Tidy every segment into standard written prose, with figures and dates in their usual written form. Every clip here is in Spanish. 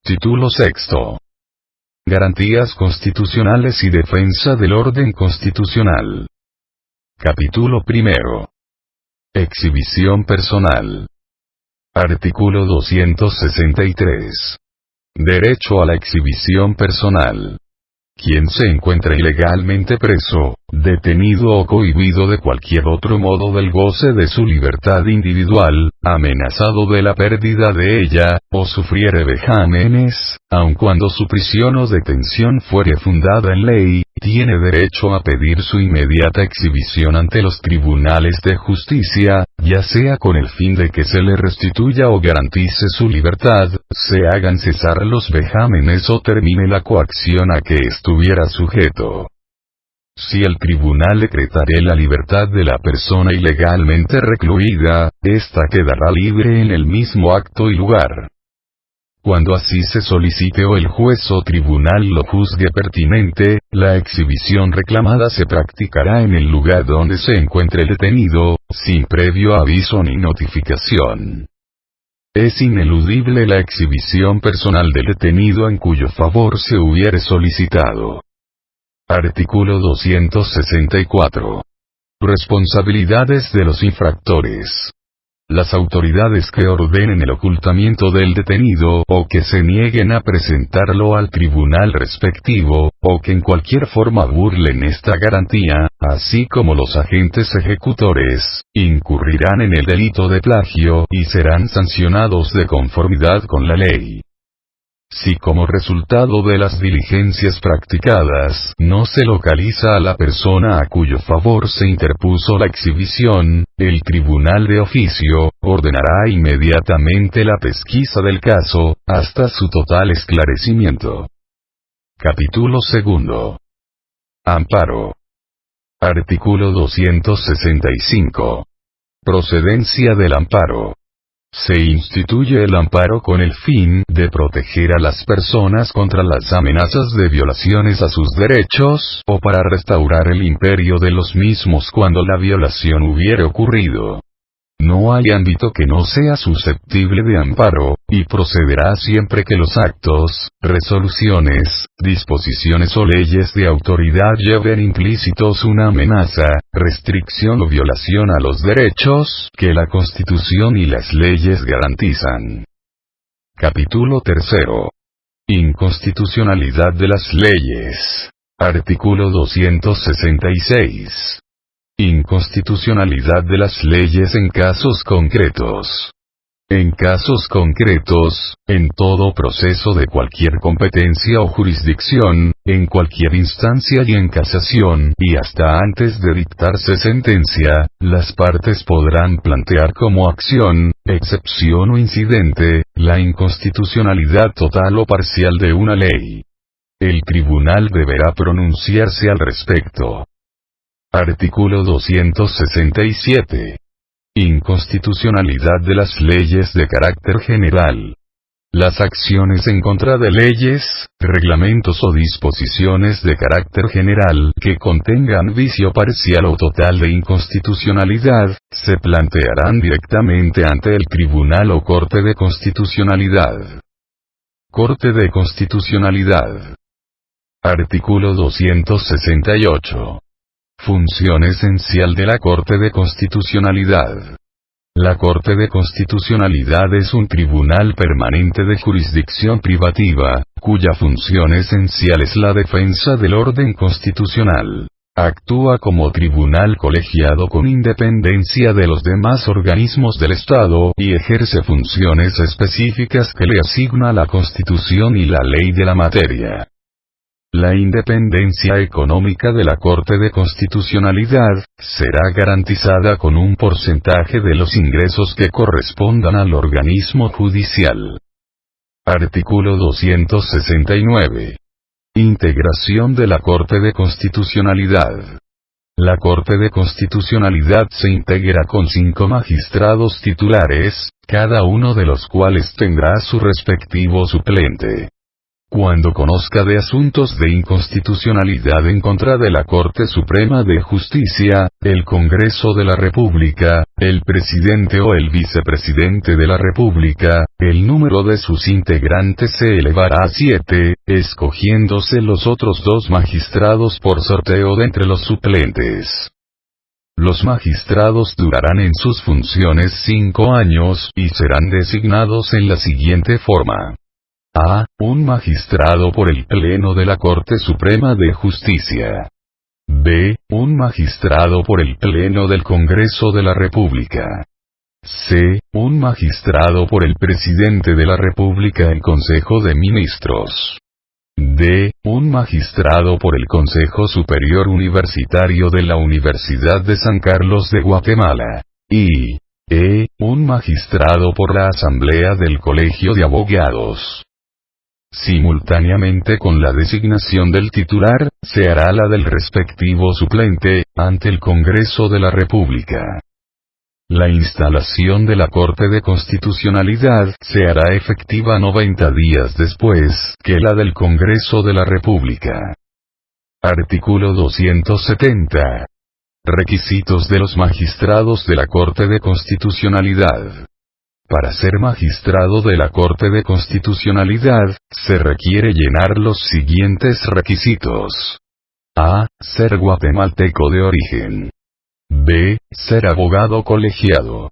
Título sexto. Garantías constitucionales y defensa del orden constitucional. Capítulo primero. Exhibición personal. Artículo 263. Derecho a la exhibición personal. Quien se encuentre ilegalmente preso, detenido o cohibido de cualquier otro modo del goce de su libertad individual, amenazado de la pérdida de ella, o sufriere vejámenes, aun cuando su prisión o detención fuere fundada en ley, tiene derecho a pedir su inmediata exhibición ante los tribunales de justicia, ya sea con el fin de que se le restituya o garantice su libertad, se hagan cesar los vejámenes o termine la coacción a que estuviera sujeto. Si el tribunal decretare la libertad de la persona ilegalmente recluida, ésta quedará libre en el mismo acto y lugar. Cuando así se solicite o el juez o tribunal lo juzgue pertinente, la exhibición reclamada se practicará en el lugar donde se encuentre el detenido, sin previo aviso ni notificación. Es ineludible la exhibición personal del detenido en cuyo favor se hubiere solicitado. Artículo 264. Responsabilidades de los infractores. Las autoridades que ordenen el ocultamiento del detenido o que se nieguen a presentarlo al tribunal respectivo, o que en cualquier forma burlen esta garantía, así como los agentes ejecutores, incurrirán en el delito de plagio y serán sancionados de conformidad con la ley. Si como resultado de las diligencias practicadas no se localiza a la persona a cuyo favor se interpuso la exhibición, el tribunal de oficio ordenará inmediatamente la pesquisa del caso, hasta su total esclarecimiento. Capítulo segundo. Amparo. Artículo 265. Procedencia del amparo. Se instituye el amparo con el fin de proteger a las personas contra las amenazas de violaciones a sus derechos, o para restaurar el imperio de los mismos cuando la violación hubiere ocurrido. No hay ámbito que no sea susceptible de amparo, y procederá siempre que los actos, resoluciones, disposiciones o leyes de autoridad lleven implícitos una amenaza, restricción o violación a los derechos que la Constitución y las leyes garantizan. Capítulo tercero. Inconstitucionalidad de las leyes. Artículo 266. Inconstitucionalidad de las leyes en casos concretos. En casos concretos, en todo proceso de cualquier competencia o jurisdicción, en cualquier instancia y en casación, y hasta antes de dictarse sentencia, las partes podrán plantear como acción, excepción o incidente, la inconstitucionalidad total o parcial de una ley. El tribunal deberá pronunciarse al respecto. Artículo 267. Inconstitucionalidad de las leyes de carácter general. Las acciones en contra de leyes, reglamentos o disposiciones de carácter general que contengan vicio parcial o total de inconstitucionalidad, se plantearán directamente ante el Tribunal o Corte de Constitucionalidad. Corte de Constitucionalidad. Artículo 268. Función esencial de la Corte de Constitucionalidad. La Corte de Constitucionalidad es un tribunal permanente de jurisdicción privativa, cuya función esencial es la defensa del orden constitucional. Actúa como tribunal colegiado con independencia de los demás organismos del Estado y ejerce funciones específicas que le asigna la Constitución y la ley de la materia. La independencia económica de la Corte de Constitucionalidad será garantizada con un porcentaje de los ingresos que correspondan al organismo judicial. Artículo 269. Integración de la Corte de Constitucionalidad. La Corte de Constitucionalidad se integra con 5 magistrados titulares, cada uno de los cuales tendrá su respectivo suplente. Cuando conozca de asuntos de inconstitucionalidad en contra de la Corte Suprema de Justicia, el Congreso de la República, el presidente o el vicepresidente de la República, el número de sus integrantes se elevará a 7, escogiéndose los otros 2 magistrados por sorteo de entre los suplentes. Los magistrados durarán en sus funciones 5 años y serán designados en la siguiente forma. A. Un magistrado por el Pleno de la Corte Suprema de Justicia. B. Un magistrado por el Pleno del Congreso de la República. C. Un magistrado por el Presidente de la República en Consejo de Ministros. D. Un magistrado por el Consejo Superior Universitario de la Universidad de San Carlos de Guatemala. Y E. Un magistrado por la Asamblea del Colegio de Abogados. Simultáneamente con la designación del titular, se hará la del respectivo suplente, ante el Congreso de la República. La instalación de la Corte de Constitucionalidad se hará efectiva 90 días después que la del Congreso de la República. Artículo 270. Requisitos de los magistrados de la Corte de Constitucionalidad. Para ser magistrado de la Corte de Constitucionalidad, se requiere llenar los siguientes requisitos. A. Ser guatemalteco de origen. B. Ser abogado colegiado.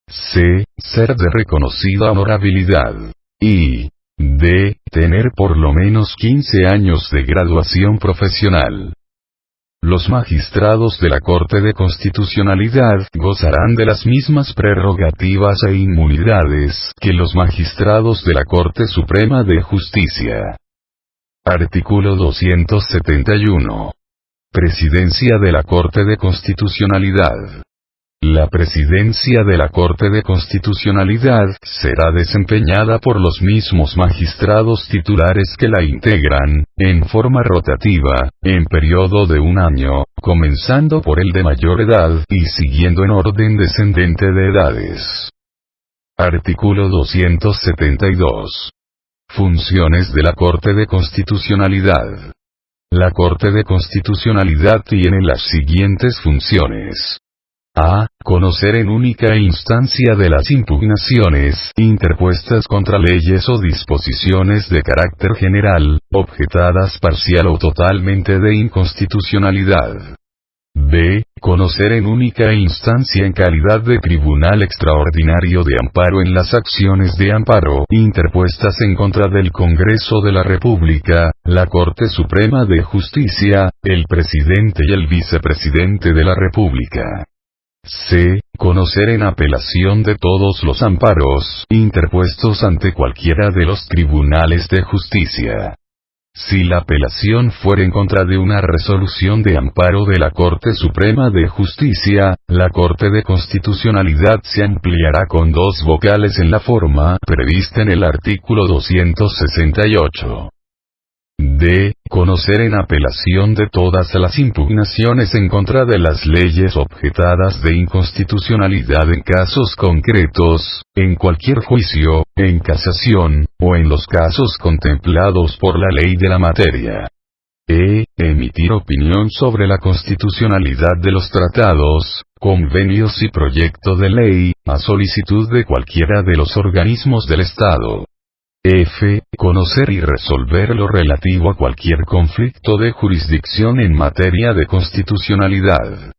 C. Ser de reconocida honorabilidad. Y D. Tener por lo menos 15 años de graduación profesional. Los magistrados de la Corte de Constitucionalidad gozarán de las mismas prerrogativas e inmunidades que los magistrados de la Corte Suprema de Justicia. Artículo 271. Presidencia de la Corte de Constitucionalidad. La presidencia de la Corte de Constitucionalidad será desempeñada por los mismos magistrados titulares que la integran, en forma rotativa, en periodo de 1 año, comenzando por el de mayor edad y siguiendo en orden descendente de edades. Artículo 272. Funciones de la Corte de Constitucionalidad. La Corte de Constitucionalidad tiene las siguientes funciones. A. Conocer en única instancia de las impugnaciones interpuestas contra leyes o disposiciones de carácter general, objetadas parcial o totalmente de inconstitucionalidad. B. Conocer en única instancia en calidad de tribunal extraordinario de amparo en las acciones de amparo interpuestas en contra del Congreso de la República, la Corte Suprema de Justicia, el presidente y el vicepresidente de la República. C. Conocer en apelación de todos los amparos interpuestos ante cualquiera de los tribunales de justicia. Si la apelación fuere en contra de una resolución de amparo de la Corte Suprema de Justicia, la Corte de Constitucionalidad se ampliará con 2 vocales en la forma prevista en el artículo 268. D. Conocer en apelación de todas las impugnaciones en contra de las leyes objetadas de inconstitucionalidad en casos concretos, en cualquier juicio, en casación, o en los casos contemplados por la ley de la materia. E. Emitir opinión sobre la constitucionalidad de los tratados, convenios y proyecto de ley, a solicitud de cualquiera de los organismos del Estado. F. Conocer y resolver lo relativo a cualquier conflicto de jurisdicción en materia de constitucionalidad.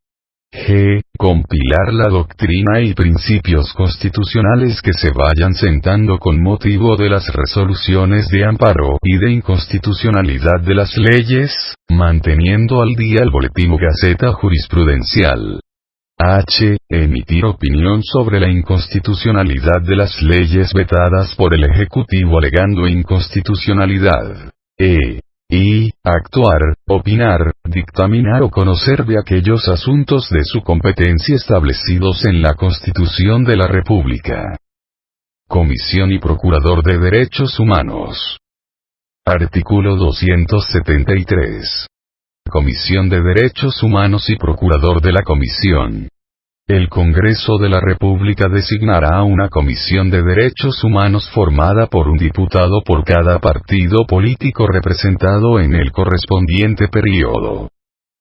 G. Compilar la doctrina y principios constitucionales que se vayan sentando con motivo de las resoluciones de amparo y de inconstitucionalidad de las leyes, manteniendo al día el Boletín Gaceta Jurisprudencial. H. Emitir opinión sobre la inconstitucionalidad de las leyes vetadas por el Ejecutivo alegando inconstitucionalidad. E. I. Actuar, opinar, dictaminar o conocer de aquellos asuntos de su competencia establecidos en la Constitución de la República. Comisión y Procurador de Derechos Humanos. Artículo 273. Comisión de Derechos Humanos y Procurador de la Comisión. El Congreso de la República designará una Comisión de Derechos Humanos formada por un diputado por cada partido político representado en el correspondiente período.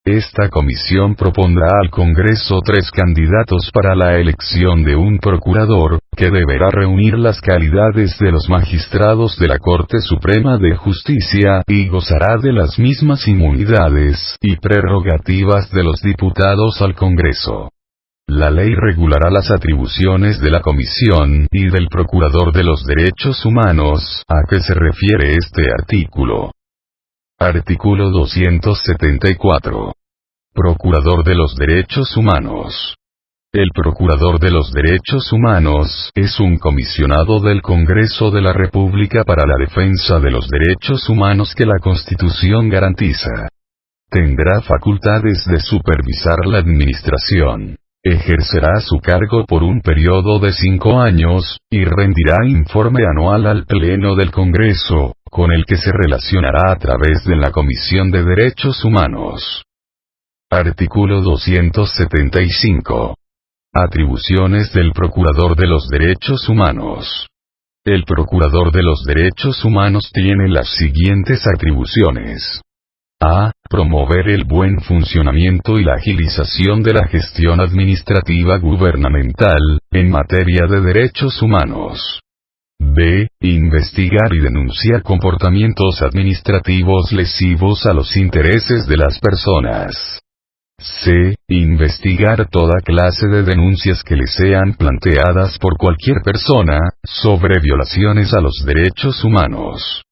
Esta comisión propondrá al Congreso 3 candidatos para la elección de un procurador, que deberá reunir las calidades de los magistrados de la Corte Suprema de Justicia, y gozará de las mismas inmunidades y prerrogativas de los diputados al Congreso. La ley regulará las atribuciones de la Comisión y del Procurador de los Derechos Humanos, a que se refiere este artículo. Artículo 274. Procurador de los Derechos Humanos. El Procurador de los Derechos Humanos es un comisionado del Congreso de la República para la defensa de los derechos humanos que la Constitución garantiza. Tendrá facultades de supervisar la administración. Ejercerá su cargo por un periodo de 5 años, y rendirá informe anual al Pleno del Congreso, con el que se relacionará a través de la Comisión de Derechos Humanos. Artículo 275. Atribuciones del Procurador de los Derechos Humanos. El Procurador de los Derechos Humanos tiene las siguientes atribuciones. A. Promover el buen funcionamiento y la agilización de la gestión administrativa gubernamental, en materia de derechos humanos. B. Investigar y denunciar comportamientos administrativos lesivos a los intereses de las personas. C. Investigar toda clase de denuncias que le sean planteadas por cualquier persona, sobre violaciones a los derechos humanos.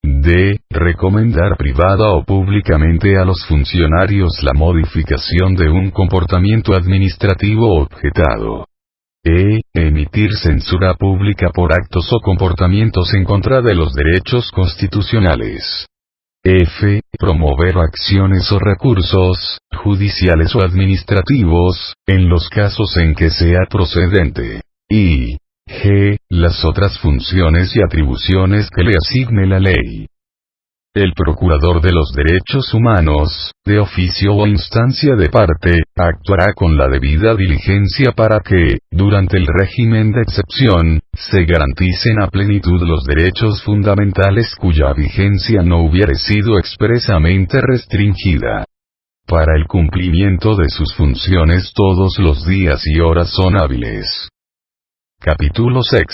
D. Recomendar privada o públicamente a los funcionarios la modificación de un comportamiento administrativo objetado. E. Emitir censura pública por actos o comportamientos en contra de los derechos constitucionales. F. Promover acciones o recursos, judiciales o administrativos, en los casos en que sea procedente. Y G. Las otras funciones y atribuciones que le asigne la ley. El Procurador de los Derechos Humanos, de oficio o instancia de parte, actuará con la debida diligencia para que, durante el régimen de excepción, se garanticen a plenitud los derechos fundamentales cuya vigencia no hubiere sido expresamente restringida. Para el cumplimiento de sus funciones todos los días y horas son hábiles. Capítulo 6.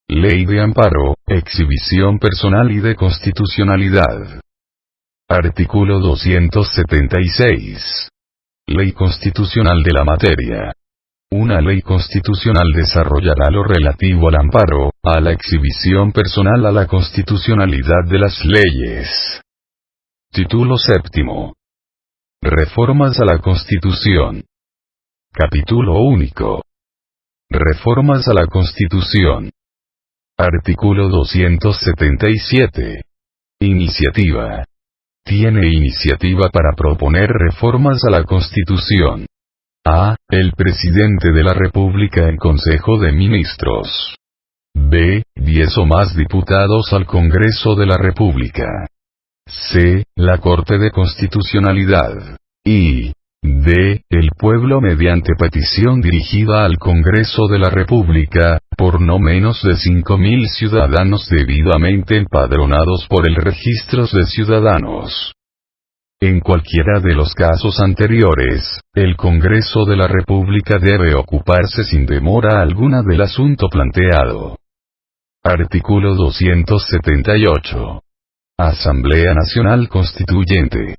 Ley de amparo, exhibición personal y de constitucionalidad. Artículo 276. Ley constitucional de la materia. Una ley constitucional desarrollará lo relativo al amparo, a la exhibición personal, a la constitucionalidad de las leyes. Título 7. Reformas a la Constitución. Capítulo único. Reformas a la Constitución. Artículo 277. Iniciativa. Tiene iniciativa para proponer reformas a la Constitución. A. El Presidente de la República en Consejo de Ministros. B. 10 o más diputados al Congreso de la República. C. La Corte de Constitucionalidad. Y D. El pueblo mediante petición dirigida al Congreso de la República, por no menos de 5.000 ciudadanos debidamente empadronados por el Registro de Ciudadanos. En cualquiera de los casos anteriores, el Congreso de la República debe ocuparse sin demora alguna del asunto planteado. Artículo 278. Asamblea Nacional Constituyente.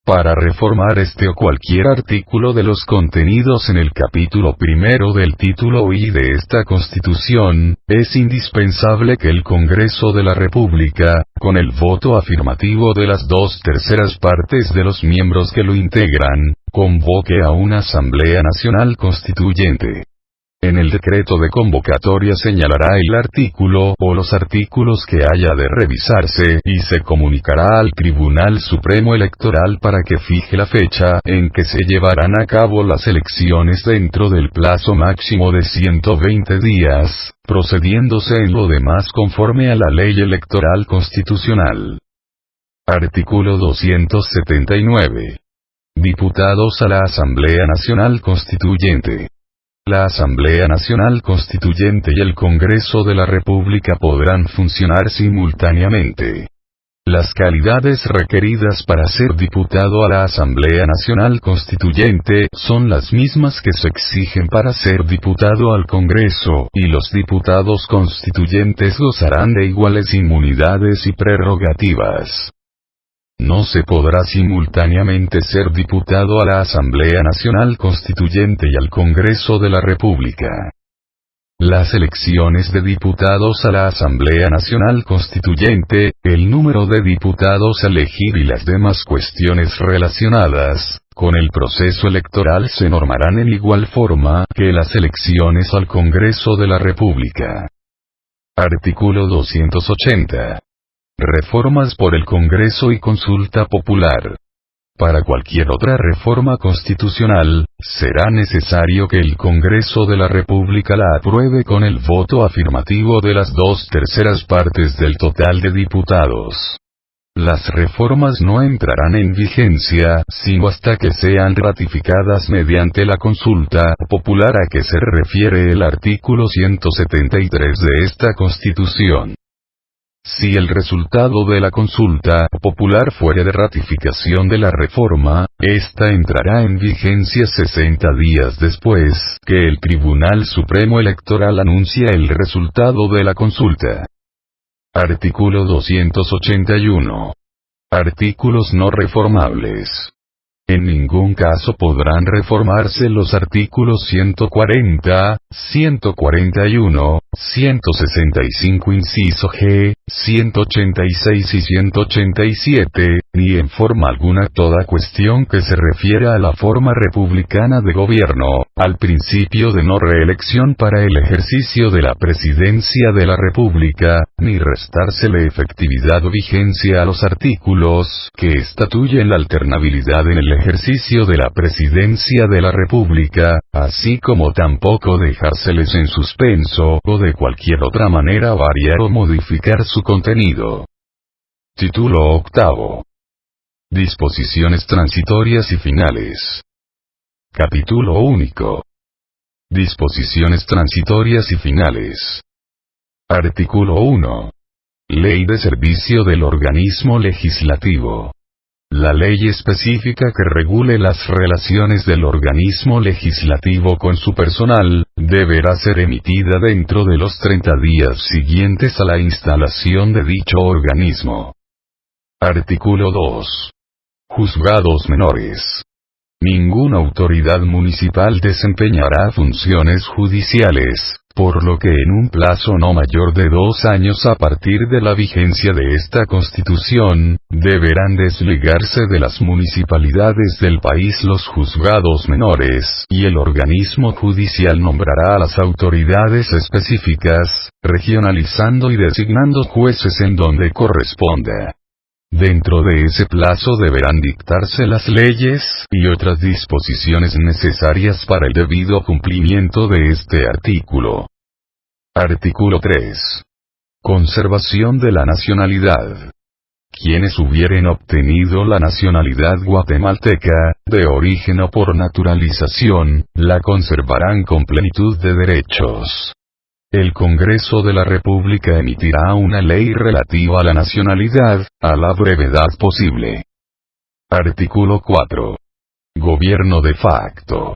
Para reformar este o cualquier artículo de los contenidos en el capítulo primero del título I de esta Constitución, es indispensable que el Congreso de la República, con el voto afirmativo de las 2/3 partes de los miembros que lo integran, convoque a una Asamblea Nacional Constituyente. En el decreto de convocatoria señalará el artículo o los artículos que haya de revisarse y se comunicará al Tribunal Supremo Electoral para que fije la fecha en que se llevarán a cabo las elecciones dentro del plazo máximo de 120 días, procediéndose en lo demás conforme a la Ley Electoral Constitucional. Artículo 279. Diputados a la Asamblea Nacional Constituyente. La Asamblea Nacional Constituyente y el Congreso de la República podrán funcionar simultáneamente. Las calidades requeridas para ser diputado a la Asamblea Nacional Constituyente son las mismas que se exigen para ser diputado al Congreso, y los diputados constituyentes gozarán de iguales inmunidades y prerrogativas. No se podrá simultáneamente ser diputado a la Asamblea Nacional Constituyente y al Congreso de la República. Las elecciones de diputados a la Asamblea Nacional Constituyente, el número de diputados a elegir y las demás cuestiones relacionadas con el proceso electoral se normarán en igual forma que las elecciones al Congreso de la República. Artículo 280. Reformas por el Congreso y consulta popular. Para cualquier otra reforma constitucional, será necesario que el Congreso de la República la apruebe con el voto afirmativo de las 2/3 partes del total de diputados. Las reformas no entrarán en vigencia, sino hasta que sean ratificadas mediante la consulta popular a que se refiere el artículo 173 de esta Constitución. Si el resultado de la consulta popular fuere de ratificación de la reforma, ésta entrará en vigencia 60 días después que el Tribunal Supremo Electoral anuncie el resultado de la consulta. Artículo 281. Artículos no reformables. En ningún caso podrán reformarse los artículos 140, 141, 165 inciso G, 186 y 187, ni en forma alguna toda cuestión que se refiera a la forma republicana de gobierno, al principio de no reelección para el ejercicio de la presidencia de la República, ni restársele efectividad o vigencia a los artículos que estatuyen la alternabilidad en el ejercicio de la presidencia de la República, así como tampoco dejárseles en suspenso o de cualquier otra manera variar o modificar su contenido. Título octavo. Disposiciones transitorias y finales. Capítulo único. Disposiciones transitorias y finales. Artículo 1. Ley de servicio del organismo legislativo. La ley específica que regule las relaciones del organismo legislativo con su personal, deberá ser emitida dentro de los 30 días siguientes a la instalación de dicho organismo. Artículo 2. Juzgados menores. Ninguna autoridad municipal desempeñará funciones judiciales, por lo que en un plazo no mayor de 2 años a partir de la vigencia de esta Constitución, deberán desligarse de las municipalidades del país los juzgados menores, y el organismo judicial nombrará a las autoridades específicas, regionalizando y designando jueces en donde corresponda. Dentro de ese plazo deberán dictarse las leyes y otras disposiciones necesarias para el debido cumplimiento de este artículo. Artículo 3. Conservación de la nacionalidad. Quienes hubieren obtenido la nacionalidad guatemalteca, de origen o por naturalización, la conservarán con plenitud de derechos. El Congreso de la República emitirá una ley relativa a la nacionalidad, a la brevedad posible. Artículo 4. Gobierno de facto.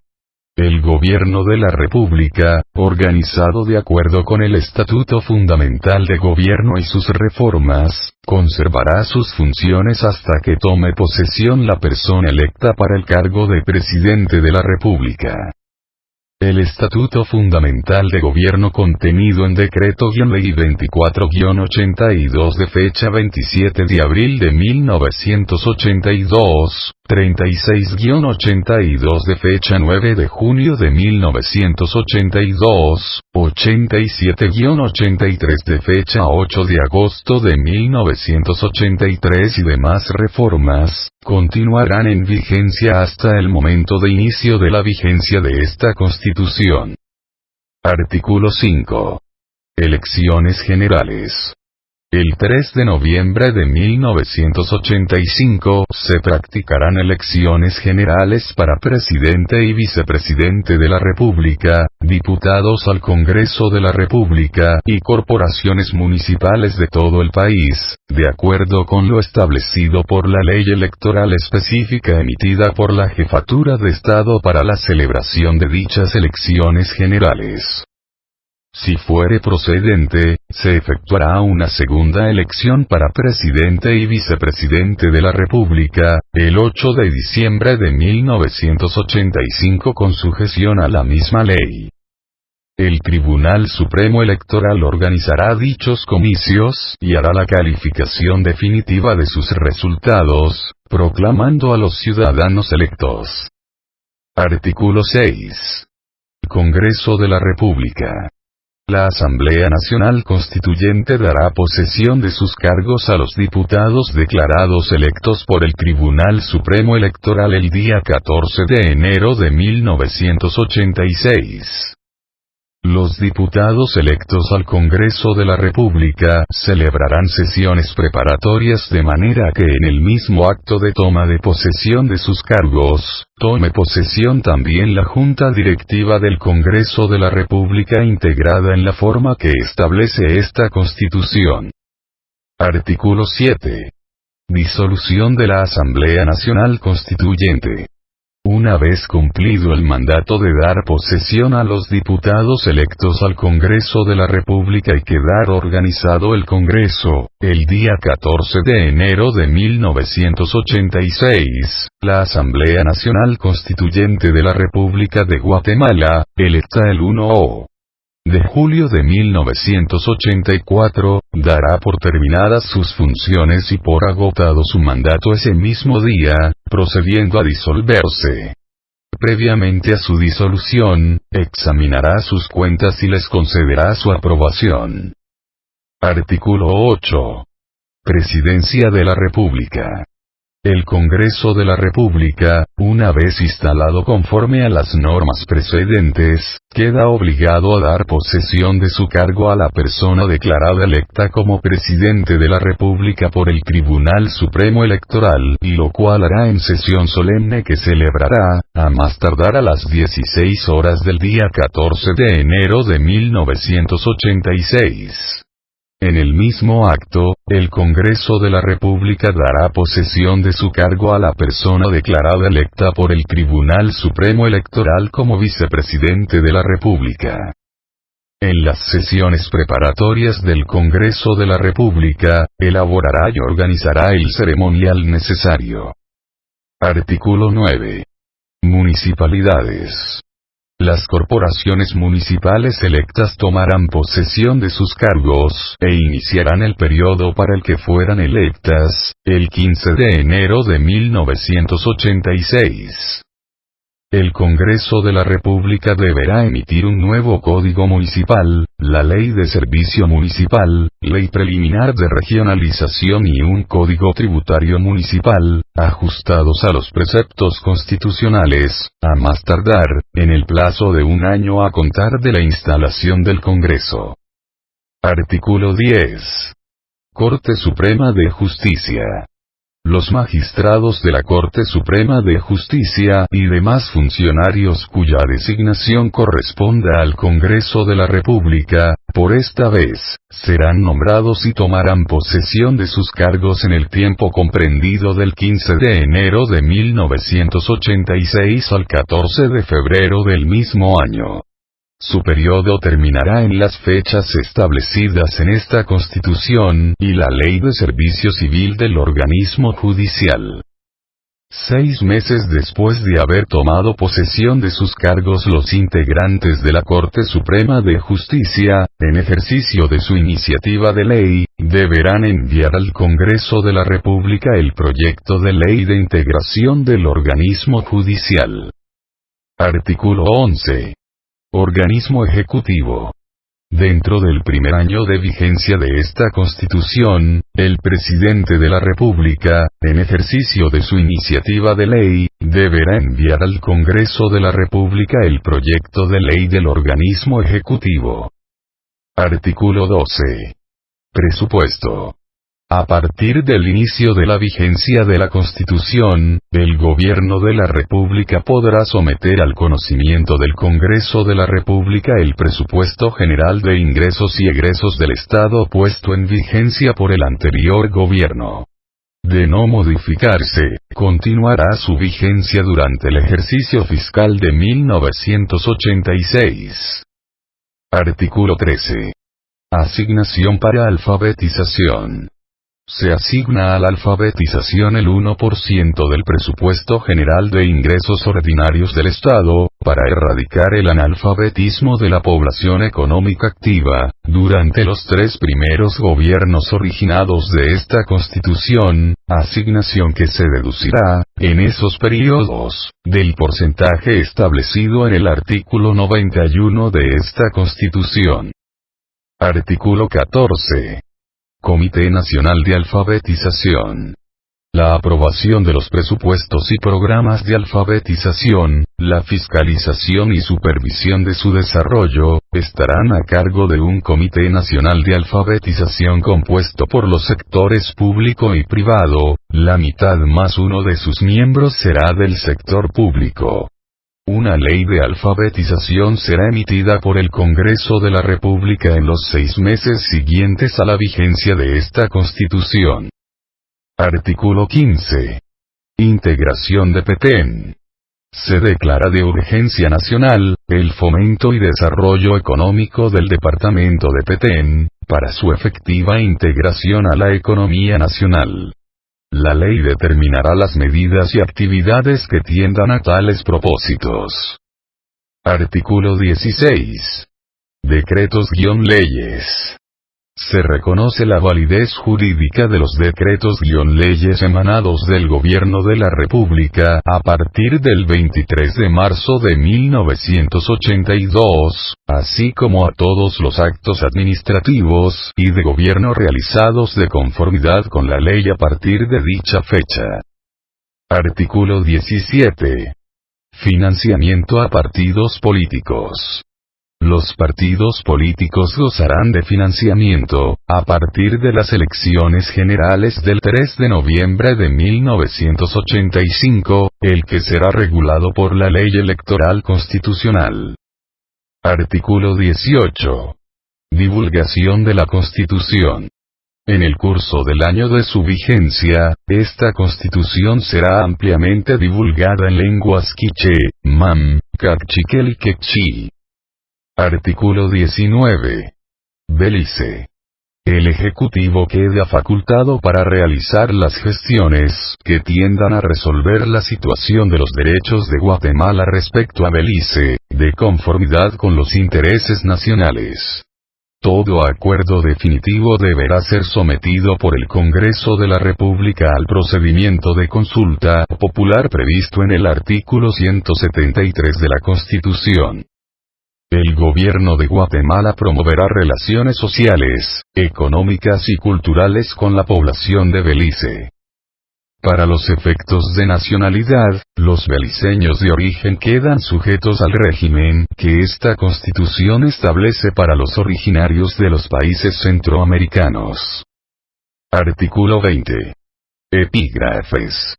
El Gobierno de la República, organizado de acuerdo con el Estatuto Fundamental de Gobierno y sus reformas, conservará sus funciones hasta que tome posesión la persona electa para el cargo de Presidente de la República. El Estatuto Fundamental de Gobierno contenido en Decreto-Ley 24-82 de fecha 27 de abril de 1982, 36-82 de fecha 9 de junio de 1982, 87-83 de fecha 8 de agosto de 1983 y demás reformas, continuarán en vigencia hasta el momento de inicio de la vigencia de esta Constitución. Artículo 5. Elecciones generales. El 3 de noviembre de 1985 se practicarán elecciones generales para presidente y vicepresidente de la República, diputados al Congreso de la República y corporaciones municipales de todo el país, de acuerdo con lo establecido por la ley electoral específica emitida por la Jefatura de Estado para la celebración de dichas elecciones generales. Si fuere procedente, se efectuará una segunda elección para presidente y vicepresidente de la República, el 8 de diciembre de 1985 con sujeción a la misma ley. El Tribunal Supremo Electoral organizará dichos comicios y hará la calificación definitiva de sus resultados, proclamando a los ciudadanos electos. Artículo 6. Congreso de la República. La Asamblea Nacional Constituyente dará posesión de sus cargos a los diputados declarados electos por el Tribunal Supremo Electoral el día 14 de enero de 1986. Los diputados electos al Congreso de la República celebrarán sesiones preparatorias de manera que en el mismo acto de toma de posesión de sus cargos, tome posesión también la Junta Directiva del Congreso de la República integrada en la forma que establece esta Constitución. Artículo 7. Disolución de la Asamblea Nacional Constituyente. Una vez cumplido el mandato de dar posesión a los diputados electos al Congreso de la República y quedar organizado el Congreso, el día 14 de enero de 1986, la Asamblea Nacional Constituyente de la República de Guatemala, electa el 1 de julio de 1984, dará por terminadas sus funciones y por agotado su mandato ese mismo día, procediendo a disolverse. Previamente a su disolución, examinará sus cuentas y les concederá su aprobación. Artículo 8. Presidencia de la República. El Congreso de la República, una vez instalado conforme a las normas precedentes, queda obligado a dar posesión de su cargo a la persona declarada electa como presidente de la República por el Tribunal Supremo Electoral, y lo cual hará en sesión solemne que celebrará, a más tardar a las 16 horas del día 14 de enero de 1986. En el mismo acto, el Congreso de la República dará posesión de su cargo a la persona declarada electa por el Tribunal Supremo Electoral como vicepresidente de la República. En las sesiones preparatorias del Congreso de la República, elaborará y organizará el ceremonial necesario. Artículo 9. Municipalidades. Las corporaciones municipales electas tomarán posesión de sus cargos, e iniciarán el periodo para el que fueran electas, el 15 de enero de 1986. El Congreso de la República deberá emitir un nuevo Código Municipal, la Ley de Servicio Municipal, Ley Preliminar de Regionalización y un Código Tributario Municipal, ajustados a los preceptos constitucionales, a más tardar, en el plazo de un año a contar de la instalación del Congreso. Artículo 10. Corte Suprema de Justicia. Los magistrados de la Corte Suprema de Justicia y demás funcionarios cuya designación corresponda al Congreso de la República, por esta vez, serán nombrados y tomarán posesión de sus cargos en el tiempo comprendido del 15 de enero de 1986 al 14 de febrero del mismo año. Su periodo terminará en las fechas establecidas en esta Constitución y la Ley de Servicio Civil del organismo judicial. 6 meses después de haber tomado posesión de sus cargos los integrantes de la Corte Suprema de Justicia, en ejercicio de su iniciativa de ley, deberán enviar al Congreso de la República el proyecto de ley de integración del organismo judicial. Artículo 11. Organismo Ejecutivo. Dentro del primer año de vigencia de esta Constitución, el presidente de la República, en ejercicio de su iniciativa de ley, deberá enviar al Congreso de la República el proyecto de ley del organismo ejecutivo. Artículo 12. Presupuesto. A partir del inicio de la vigencia de la Constitución, el Gobierno de la República podrá someter al conocimiento del Congreso de la República el presupuesto general de ingresos y egresos del Estado puesto en vigencia por el anterior gobierno. De no modificarse, continuará su vigencia durante el ejercicio fiscal de 1986. Artículo 13. Asignación para alfabetización. Se asigna a la alfabetización el 1% del presupuesto general de ingresos ordinarios del Estado, para erradicar el analfabetismo de la población económica activa, durante los 3 primeros gobiernos originados de esta Constitución, asignación que se deducirá, en esos periodos, del porcentaje establecido en el artículo 91 de esta Constitución. Artículo 14. Comité Nacional de Alfabetización. La aprobación de los presupuestos y programas de alfabetización, la fiscalización y supervisión de su desarrollo, estarán a cargo de un Comité Nacional de Alfabetización compuesto por los sectores público y privado, la mitad más uno de sus miembros será del sector público. Una ley de alfabetización será emitida por el Congreso de la República en los 6 meses siguientes a la vigencia de esta Constitución. Artículo 15. Integración de Petén. Se declara de urgencia nacional, el fomento y desarrollo económico del departamento de Petén, para su efectiva integración a la economía nacional. La ley determinará las medidas y actividades que tiendan a tales propósitos. Artículo 16. Decretos-leyes. Se reconoce la validez jurídica de los decretos-leyes emanados del Gobierno de la República a partir del 23 de marzo de 1982, así como a todos los actos administrativos y de gobierno realizados de conformidad con la ley a partir de dicha fecha. Artículo 17. Financiamiento a partidos políticos. Los partidos políticos gozarán de financiamiento, a partir de las elecciones generales del 3 de noviembre de 1985, el que será regulado por la Ley Electoral Constitucional. Artículo 18. Divulgación de la Constitución. En el curso del año de su vigencia, esta Constitución será ampliamente divulgada en lenguas quiché, mam, cachiquel y quechí. Artículo 19. Belice. El Ejecutivo queda facultado para realizar las gestiones que tiendan a resolver la situación de los derechos de Guatemala respecto a Belice, de conformidad con los intereses nacionales. Todo acuerdo definitivo deberá ser sometido por el Congreso de la República al procedimiento de consulta popular previsto en el artículo 173 de la Constitución. El gobierno de Guatemala promoverá relaciones sociales, económicas y culturales con la población de Belice. Para los efectos de nacionalidad, los beliceños de origen quedan sujetos al régimen que esta Constitución establece para los originarios de los países centroamericanos. Artículo 20. Epígrafes.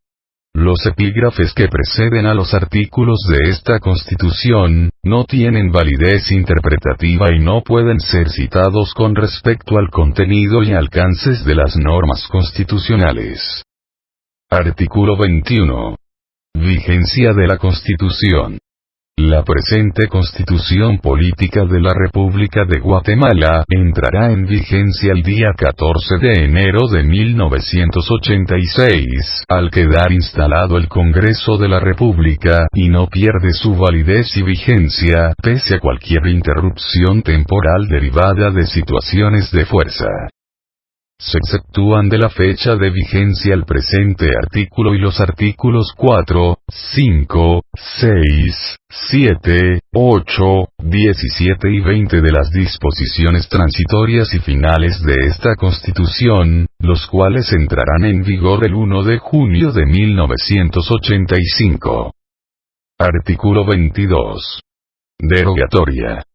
Los epígrafes que preceden a los artículos de esta Constitución, no tienen validez interpretativa y no pueden ser citados con respecto al contenido y alcances de las normas constitucionales. Artículo 21. Vigencia de la Constitución. La presente Constitución Política de la República de Guatemala entrará en vigencia el día 14 de enero de 1986, al quedar instalado el Congreso de la República, y no pierde su validez y vigencia, pese a cualquier interrupción temporal derivada de situaciones de fuerza. Se exceptúan de la fecha de vigencia el presente artículo y los artículos 4, 5, 6, 7, 8, 17 y 20 de las disposiciones transitorias y finales de esta Constitución, los cuales entrarán en vigor el 1 de junio de 1985. Artículo 22. Derogatoria.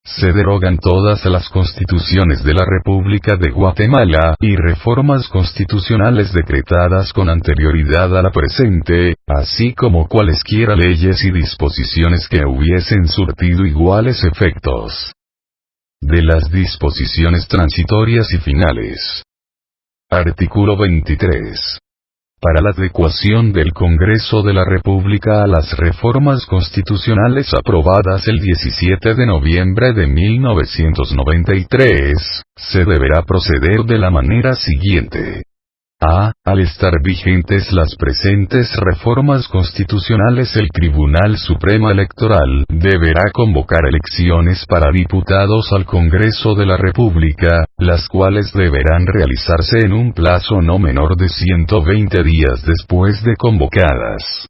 Se derogan todas las constituciones de la República de Guatemala y reformas constitucionales decretadas con anterioridad a la presente, así como cualesquiera leyes y disposiciones que hubiesen surtido iguales efectos. De las disposiciones transitorias y finales. Artículo 23. Para la adecuación del Congreso de la República a las reformas constitucionales aprobadas el 17 de noviembre de 1993, se deberá proceder de la manera siguiente. A. Al estar vigentes las presentes reformas constitucionales, el Tribunal Supremo Electoral deberá convocar elecciones para diputados al Congreso de la República, las cuales deberán realizarse en un plazo no menor de 120 días después de convocadas.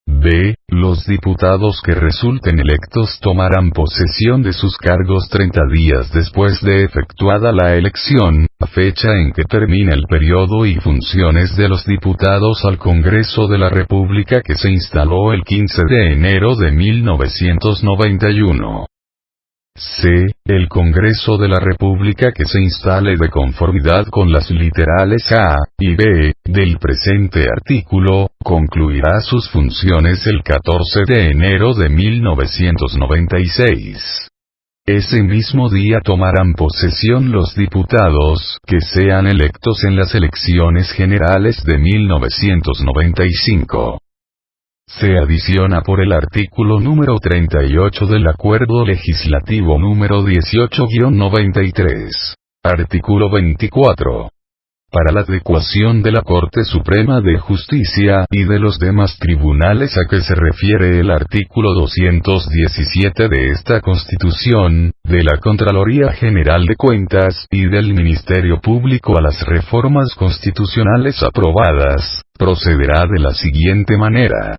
B. Los diputados que resulten electos tomarán posesión de sus cargos 30 días después de efectuada la elección, a fecha en que termine el periodo y funciones de los diputados al Congreso de la República que se instaló el 15 de enero de 1991. C. El Congreso de la República que se instale de conformidad con las literales A y B del presente artículo, concluirá sus funciones el 14 de enero de 1996. Ese mismo día tomarán posesión los diputados que sean electos en las elecciones generales de 1995. Se adiciona por el artículo número 38 del Acuerdo Legislativo número 18-93. Artículo 24. Para la adecuación de la Corte Suprema de Justicia y de los demás tribunales a que se refiere el artículo 217 de esta Constitución, de la Contraloría General de Cuentas y del Ministerio Público a las reformas constitucionales aprobadas, procederá de la siguiente manera.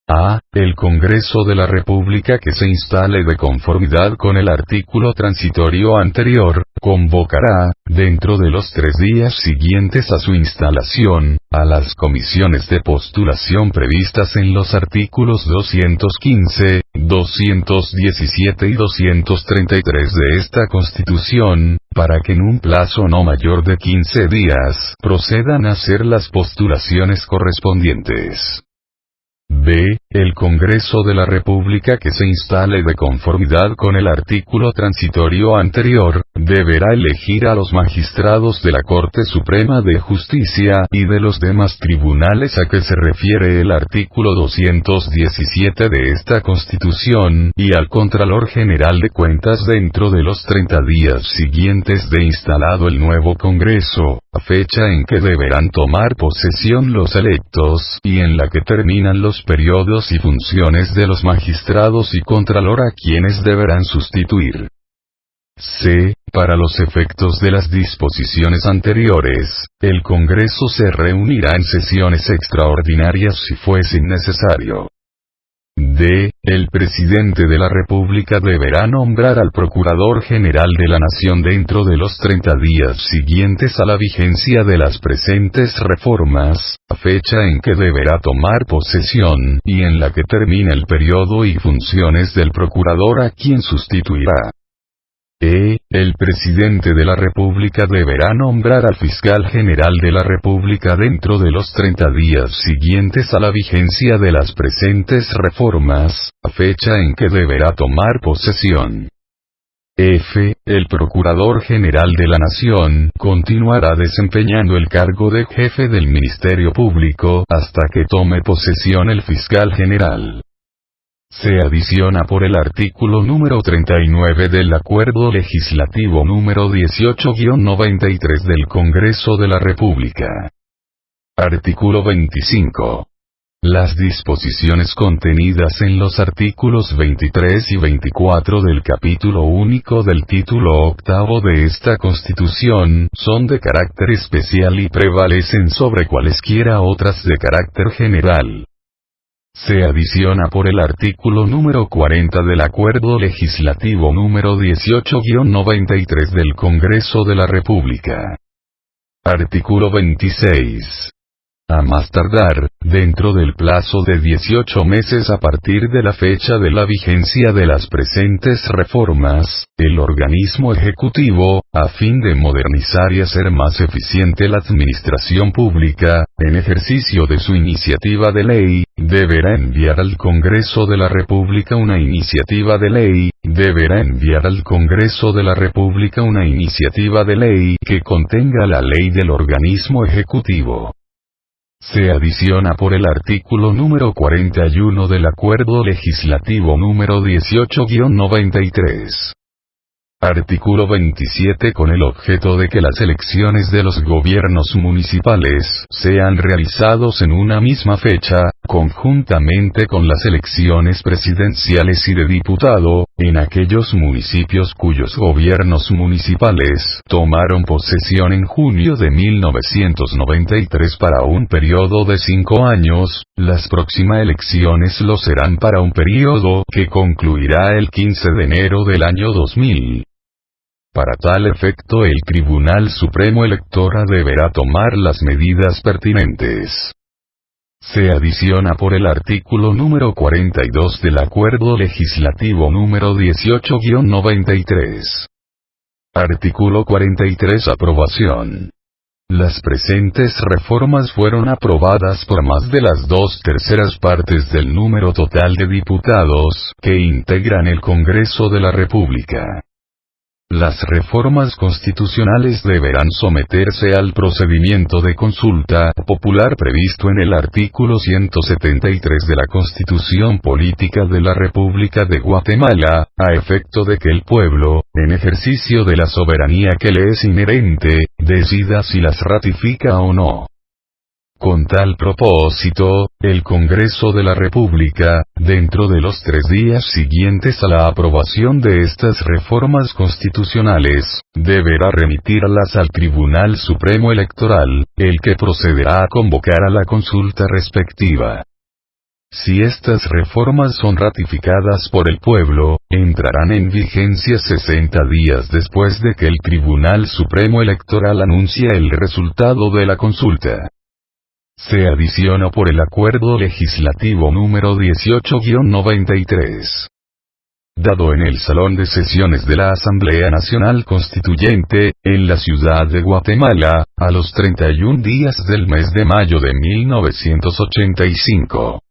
A. El Congreso de la República que se instale de conformidad con el artículo transitorio anterior, convocará, dentro de los 3 días siguientes a su instalación, a las comisiones de postulación previstas en los artículos 215, 217 y 233 de esta Constitución, para que en un plazo no mayor de 15 días procedan a hacer las postulaciones correspondientes. B. El Congreso de la República que se instale de conformidad con el artículo transitorio anterior, deberá elegir a los magistrados de la Corte Suprema de Justicia y de los demás tribunales a que se refiere el artículo 217 de esta Constitución, y al Contralor General de Cuentas dentro de los 30 días siguientes de instalado el nuevo Congreso, a fecha en que deberán tomar posesión los electos y en la que terminan los periodos y funciones de los magistrados y contralor a quienes deberán sustituir. C. Para los efectos de las disposiciones anteriores, el Congreso se reunirá en sesiones extraordinarias si fuese necesario. D. El presidente de la República deberá nombrar al Procurador General de la Nación dentro de los 30 días siguientes a la vigencia de las presentes reformas, a fecha en que deberá tomar posesión y en la que termine el periodo y funciones del Procurador a quien sustituirá. E. El presidente de la República deberá nombrar al Fiscal General de la República dentro de los 30 días siguientes a la vigencia de las presentes reformas, a fecha en que deberá tomar posesión. F. El Procurador General de la Nación continuará desempeñando el cargo de jefe del Ministerio Público hasta que tome posesión el Fiscal General. Se adiciona por el artículo número 39 del Acuerdo Legislativo número 18-93 del Congreso de la República. Artículo 25. Las disposiciones contenidas en los artículos 23 y 24 del capítulo único del título octavo de esta Constitución son de carácter especial y prevalecen sobre cualesquiera otras de carácter general. Se adiciona por el artículo número 40 del Acuerdo Legislativo número 18-93 del Congreso de la República. Artículo 26. a más tardar, dentro del plazo de 18 meses a partir de la fecha de la vigencia de las presentes reformas, el organismo ejecutivo, a fin de modernizar y hacer más eficiente la administración pública, en ejercicio de su iniciativa de ley, deberá enviar al Congreso de la República una iniciativa de ley, que contenga la ley del organismo ejecutivo. Se adiciona por el artículo número 41 del Acuerdo Legislativo número 18-93. Artículo 27. Con el objeto de que las elecciones de los gobiernos municipales sean realizados en una misma fecha, conjuntamente con las elecciones presidenciales y de diputado, en aquellos municipios cuyos gobiernos municipales tomaron posesión en junio de 1993 para un periodo de 5 años, las próximas elecciones lo serán para un periodo que concluirá el 15 de enero del año 2000. Para tal efecto el Tribunal Supremo Electoral deberá tomar las medidas pertinentes. Se adiciona por el artículo número 42 del Acuerdo Legislativo número 18-93. Artículo 43. Aprobación. Las presentes reformas fueron aprobadas por más de las 2/3 partes del número total de diputados que integran el Congreso de la República. Las reformas constitucionales deberán someterse al procedimiento de consulta popular previsto en el artículo 173 de la Constitución Política de la República de Guatemala, a efecto de que el pueblo, en ejercicio de la soberanía que le es inherente, decida si las ratifica o no. Con tal propósito, el Congreso de la República, dentro de los 3 días siguientes a la aprobación de estas reformas constitucionales, deberá remitirlas al Tribunal Supremo Electoral, el que procederá a convocar a la consulta respectiva. Si estas reformas son ratificadas por el pueblo, entrarán en vigencia 60 días después de que el Tribunal Supremo Electoral anuncie el resultado de la consulta. Se adiciona por el Acuerdo Legislativo número 18-93. Dado en el Salón de Sesiones de la Asamblea Nacional Constituyente, en la ciudad de Guatemala, a los 31 días del mes de mayo de 1985.